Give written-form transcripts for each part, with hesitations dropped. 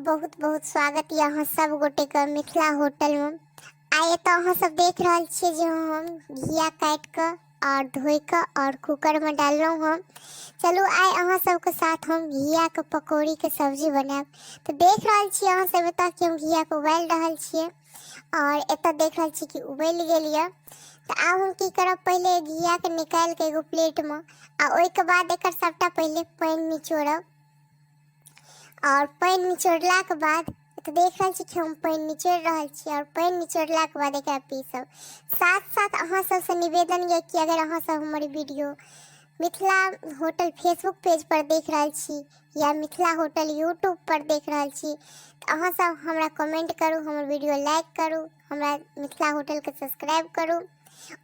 बहुत बहुत स्वागत है अहाँ सब गोटे के मिथिला होटल में। आए तो अहाँ सब देख रहा छे जो हम घिया काट के और धोई के और कुकर में डाललो हम। चलू आए अहाँ सब के साथ हम घिया के पकौड़ी के सब्जी बनाब। तो देख रहा छी अहाँ सब एत कि हम घिया के उबाल रहल छिए और एत देख रहा छी कि उबल गेल ये। तो अब हम की करब, पहले घिया के निकाल के एगो प्लेट में आ ओइ के बाद एकर सबटा पहले पानी निचोड़ब और पानी निचोड़ला के बाद तो देख रहा छी कि हम पानी निचोड़ रहल छी और पानी निचोड़ला के बाद एकरा पीसब। साथ साथ अहाँ सब से निवेदन ये कि अगर अहाँ सब हमारी video Mithila hotel Facebook page पर देख रहल छी या मिथिला होटल यूट्यूब पर देख रहल छी तो अहाँ सब हमरा कमेंट करू, हमर वीडियो लाइक करू, हमरा मिथिला होटल के सब्सक्राइब करू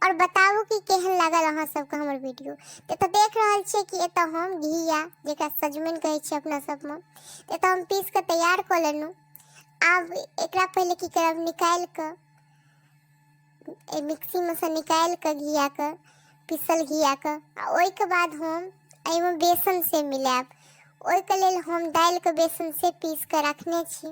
और बताबू कि केहन लागल अहाँ सबके हमर वीडियो। तो देख रहल छी कि एत हम घिया जेकरा सजमन कहै छी अपना सब में, एत हम पीस के तैयार कर लेनु। अब एकरा पहले की करब, निकाल के मिक्सी में से निकाल के घिया के पिसल घिया के ओइ के बाद हम एहि में बेसन से मिलाब। ओइ के लेल हम दाल के बेसन से पीस के रखने छी।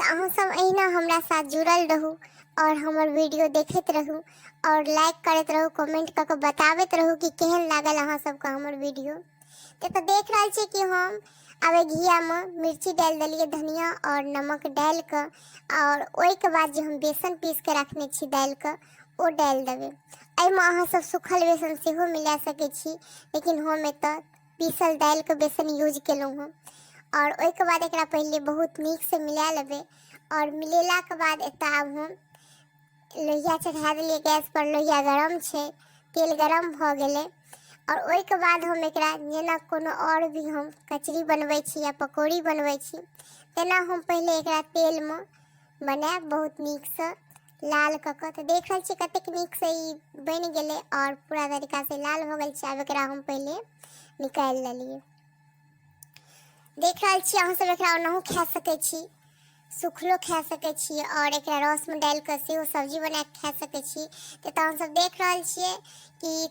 तो अहाँ सब अहिना हमरा साथ जुड़ल रहू और हमर वीडियो देखत रहू और लाइक करत रहू, कमेंट करके बतावत रहू कि केहन लागल अहाँ सबके हमर वीडियो। तो देख रहल छी कि हम अब घिया में मिर्ची डाल दिलिए, धनिया और नमक डाल के और ओइ के बाद जो हम बेसन पीस के रखने छी दाल के ओ डाल देबे। एहिमे अहाँ सब सूखल बेसन सेहो मिला सकै छी, लेकिन हम एत पीसल दाल के बेसन यूज केलहुँ हँ। और ओइ के बाद एकरा पहले बहुत नीक से मिला लेबे और मिलेला के बाद एत अब हम लोहिया चढ़ा दिलिए गैस पर। लोहिया गरम छे, तेल गरम भ गेले और ओइ के बाद हम एकरा जेना कोनो और भी हम कचरी बनबै छी या पकौड़ी बनबै छी तेना हम पहले एकरा तेल में बनाएब बहुत नीक से लाल क के। तो देख रहल छी कतेक नीक से ई बन गेले और पूरा तरीका से लाल हो गेल छै। अब एकरा हम पहले निकाल लेलिए। देख रहल छी अहाँ सब एकरा ओनाहु खा सकै छी, सूखलो खा सकै छी और एकरा रस में डाल के सेहो सब्जी बना के खा सकै छी। तो अहाँ सब देख रहल छिए कि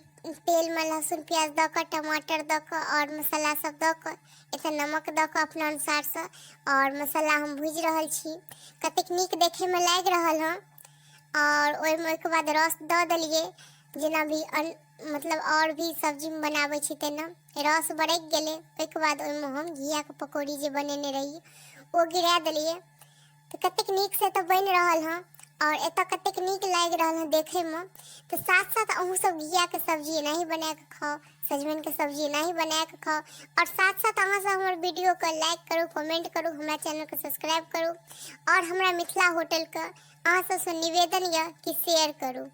तेल में लहसुन प्याज द के, टमाटर द के और मसाला सब द के, एत नमक द के अपना अनुसार से और मसाला हम भूज रहल छी। कतेक नीक देखे में लाग रहल हँ और ओइ में के बाद रस द देलिए। जेना भी मतलब और भी सब्जी में बनाबै छी तेना रस बरक गेले। ओइ के बाद ओइ में हम घिया के पकौड़ी जे बनेने रही ओ गिरा देलिए। तो कतेक नीक से तो बन रहल हँ और एत कतेक नीक लाग रहल हँ देखे में। तो साथ साथ अहूँ सब घिया के सब्जी एनाही बना के खाओ, सजमन के सब्जी एनाही बना के खाओ और साथ साथ अहाँ सब हमर वीडियो को लाइक करू, कमेंट करू, हमरा चैनल को सब्सक्राइब करू और हमरा मिथिला होटल के अहाँ सब से निवेदन है कि शेयर करू।